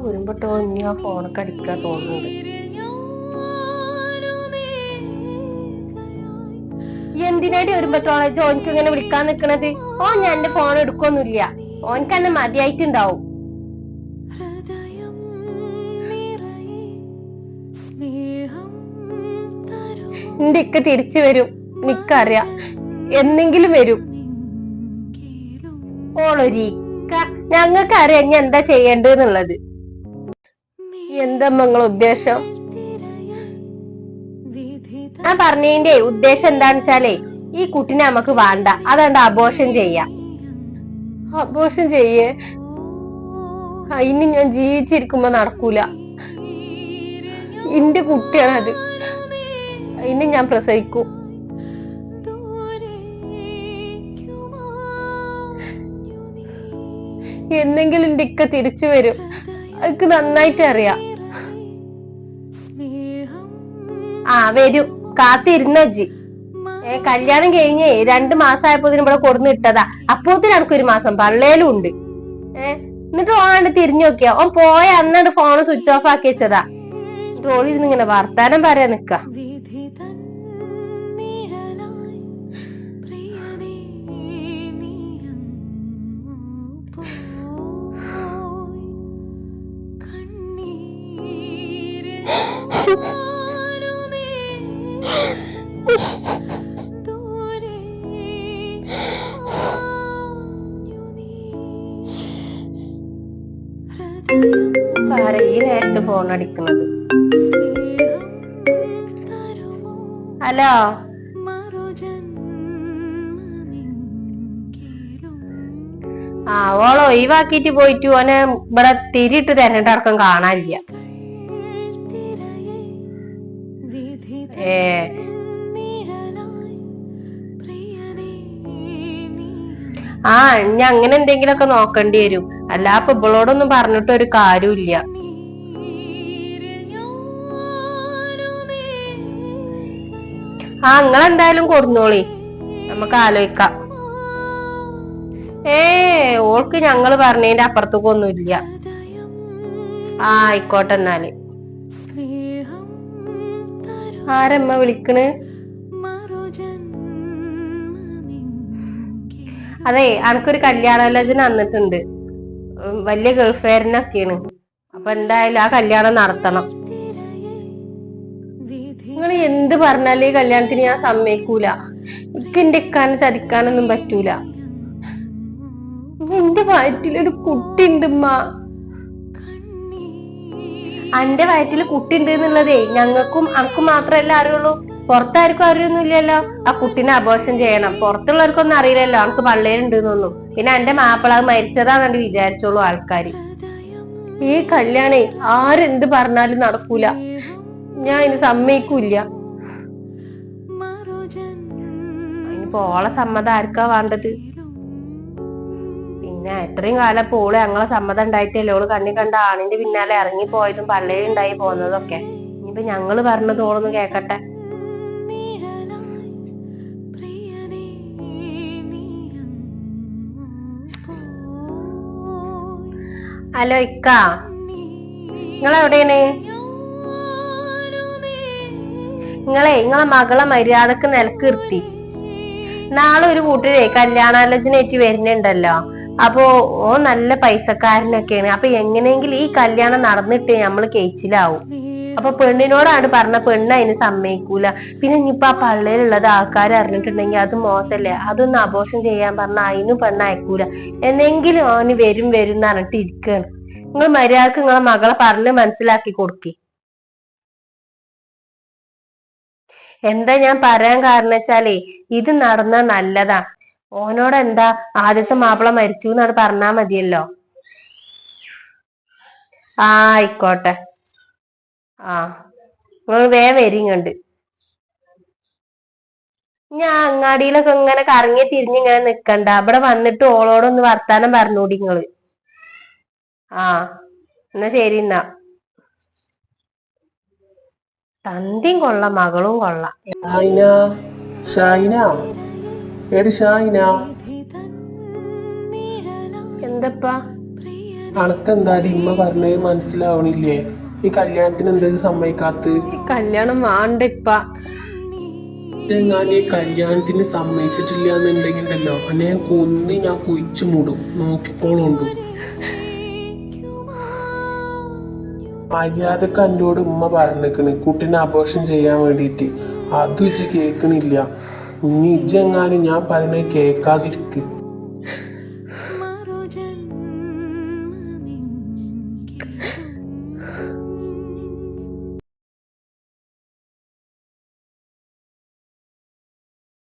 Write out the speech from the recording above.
വരുമ്പോട്ടോ ഇനി ആ ഫോണൊക്കെ അടിക്കാ തോന്നുന്നുണ്ട്. എന്തിനാടി വരുമ്പോഴത്തോളം ജോനിക്ക് ഇങ്ങനെ വിളിക്കാൻ നിക്കണത്? ഞാൻ എന്റെ ഫോൺ എടുക്കൊന്നുമില്ല. ഓനക്ക് എന്നെ മതിയായിട്ടുണ്ടാവും. എന്റെ ഇക്ക തിരിച്ചു വരും, നിക്കറിയാം. എന്നെങ്കിലും വരും. ഓളൊരിക്ക ഞങ്ങൾക്കറിയാം ഇനി എന്താ ചെയ്യേണ്ടതെന്നുള്ളത്. എന്താ നിങ്ങളെ ഉദ്ദേശം? ഞാൻ പറഞ്ഞതിന്റെ ഉദ്ദേശം എന്താന്ന് വെച്ചാലേ, ഈ കുട്ടിനെ നമുക്ക് വേണ്ട, അതുകൊണ്ട് അബോർഷൻ ചെയ്യാം. അബോർഷൻ ചെയ്യേ? അതിന് ഞാൻ ജീവിച്ചിരിക്കുമ്പോ നടക്കൂല. എന്റെ കുട്ടിയാണത്. അതിന് ഞാൻ പ്രസവിക്കും. എന്നെങ്കിലും എന്റെ ഇക്ക തിരിച്ചു വരും. അതൊക്കെ നന്നായിട്ട് അറിയാം. വരും, കാത്തിരുന്നജി. കല്യാണം കഴിഞ്ഞ് 2 മാസമായപ്പോ ഇവിടെ കൊടുന്ന് ഇട്ടതാ. അപ്പോത്തിന് എനിക്കൊരു മാസം പള്ളേലും ഉണ്ട്. എന്നിട്ട് ഓണ്ട് തിരിഞ്ഞു നോക്കിയാ ഓൻ പോയ അന്നാണ്ട് ഫോണ് സ്വിച്ച് ഓഫ് ആക്കി വെച്ചതാ. ട്രോളിരുന്ന് ഇങ്ങനെ വർത്താനം പറയാൻ നിക്ക. ഈ നേരത്ത് ഫോൺ അടിക്കുന്നത്. ഹലോ, ഓളോ ഒഴിവാക്കിട്ട് പോയിട്ട് ഓനെ ഇവിടെ തിരിയിട്ട് തരണ്ടടക്കം കാണാനില്ല. ഇനി അങ്ങനെ എന്തെങ്കിലുമൊക്കെ നോക്കേണ്ടി വരും. അല്ല അപ്പൊ ഇവളോടൊന്നും പറഞ്ഞിട്ട് ഒരു കാര്യമില്ല. നിങ്ങളെന്തായാലും കൊടുന്നോളി, നമുക്ക് ആലോചിക്കാം. ഓൾക്ക് ഞങ്ങള് പറഞ്ഞതിന്റെ അപ്പുറത്തേക്കൊന്നുമില്ല. ആയിക്കോട്ടെ എന്നാല്. ആരമ്മ വിളിക്കണ്? അതെ, അനക്കൊരു കല്യാണാലോചന വന്നിട്ടുണ്ട്. വലിയ ഗൾഫുകാരനൊക്കെയാണ്. അപ്പൊ എന്തായാലും ആ കല്യാണം നടത്തണം. നിങ്ങൾ എന്ത് പറഞ്ഞാലും ഈ കല്യാണത്തിന് ഞാൻ സമ്മതിക്കൂല. എന്റെ ഇക്കാനെ ചതിക്കാനൊന്നും പറ്റൂല. എന്റെ വയറ്റിലൊരു കുട്ടി ഉണ്ടുമ്മ. എന്റെ വയറ്റില് കുട്ടി ഉണ്ട് എന്നുള്ളതേ ഞങ്ങൾക്കും അനക്കും മാത്രമല്ല അറിയുള്ളൂ. പുറത്താർക്കും അറിയൊന്നുമില്ലല്ലോ. ആ കുട്ടീനെ അബോർഷൻ ചെയ്യണം. പുറത്തുള്ളവർക്കൊന്നും അറിയില്ലല്ലോ അനക്ക് പള്ളേരുണ്ട് എന്നൊന്നും. പിന്നെ എന്റെ മാപ്പിള മരിച്ചതാണെന്ന് വിചാരിച്ചോളൂ ആൾക്കാര്. ഈ കല്യാണേ ആരെന്ത് പറഞ്ഞാലും നടക്കൂല. ഞാൻ ഇനി സമ്മതിക്കൂല്ല. അതിനിപ്പോ ഓളെ സമ്മതം ആർക്കാ വേണ്ടത്? പിന്നെ എത്രയും കാലം പോള് ഞങ്ങളെ സമ്മതം ഉണ്ടായിട്ടല്ലേ ഓള് കണ്ണി കണ്ട ആണിന്റെ പിന്നാലെ ഇറങ്ങി പോയതും പള്ളേലുണ്ടായി പോകുന്നതൊക്കെ. ഇനിയിപ്പോ ഞങ്ങള് പറഞ്ഞത് ഓളൊന്ന് കേക്കട്ടെ. ഹലോ ഇക്ക, നിങ്ങളെവിടെയാണ്? നിങ്ങളെ മകളെ മര്യാദക്ക് നിലക്കിർത്തി. നാളെ ഒരു കൂട്ടരെ കല്യാണാലോചനയായിട്ട് വരുന്നുണ്ടല്ലോ. അപ്പൊ നല്ല പൈസക്കാരനൊക്കെയാണ്. അപ്പൊ എങ്ങനെയെങ്കിലും ഈ കല്യാണം നടന്നിട്ട് നമ്മള് കേച്ചിലാവും. അപ്പൊ പെണ്ണിനോടാണ് പറഞ്ഞ, പെണ്ണ് അതിന് സമ്മതിക്കൂല. പിന്നെ ഇനിയിപ്പൊ ആ പള്ളിയിലുള്ളത് ആൾക്കാർ അറിഞ്ഞിട്ടുണ്ടെങ്കിൽ അത് മോശല്ലേ. അതൊന്ന് അബോർഷൻ ചെയ്യാൻ പറഞ്ഞ അതിനും പെണ്ണ് അയക്കൂല. എന്നെങ്കിലും അവന് വരും എന്ന് പറഞ്ഞിട്ട് ഇരിക്കുകയാണ്. നിങ്ങൾ മര്യാദക്ക് നിങ്ങളെ മകളെ പറഞ്ഞ് മനസ്സിലാക്കി കൊടുക്കി. എന്താ ഞാൻ പറയാൻ കാരണം വെച്ചാലേ, ഇത് നടന്ന നല്ലതാ. ഓനോട് എന്താ ആദ്യത്തെ മാപ്പിള മരിച്ചു എന്നാണ് പറഞ്ഞാ മതിയല്ലോ. ആയിക്കോട്ടെ. നിങ്ങൾ വേഗം വരിങ്ങണ്ട്. ഞാൻ അങ്ങാടിയിലൊക്കെ ഇങ്ങനെ കറങ്ങി തിരിഞ്ഞിങ്ങനെ നിക്കണ്ട. ഇവിടെ വന്നിട്ട് ഓളോടൊന്ന് വർത്താനം പറഞ്ഞൂടി നിങ്ങള്. എന്നാ ശരി എന്നാ. തന്തിയും കൊള്ളാം മകളും കൊള്ളാം. ഷായിന, ഷായിന, എടി ഷായിന, എന്തപ്പാ അനക്കെന്താടി ഇമ്മ പറഞ്ഞത് മനസ്സിലാവണില്ലേ? ഈ കല്യാണത്തിന് എന്താ സമ്മതിക്കാത്ത? ഈ കല്യാണം വേണ്ടപ്പ. ഞാൻ ഈ കല്യാണത്തിന് സമ്മതിച്ചിട്ടില്ല എന്നുണ്ടെങ്കിലല്ലോ അന്നെ ഞാൻ കുഴിച്ചു മൂടും. നോക്കിക്കോളുണ്ടു. മര്യാദക്ക് എന്നോട് ഉമ്മ പറഞ്ഞിക്കണ് കുട്ടീനെ അബോർഷൻ ചെയ്യാൻ വേണ്ടിയിട്ട്. അതും ഇജ്ജ് കേൾക്കണില്ല. ഇനി ഇജ്ജെങ്ങാനും ഞാൻ പറയണത് കേൾക്കാതിരിക്ക്.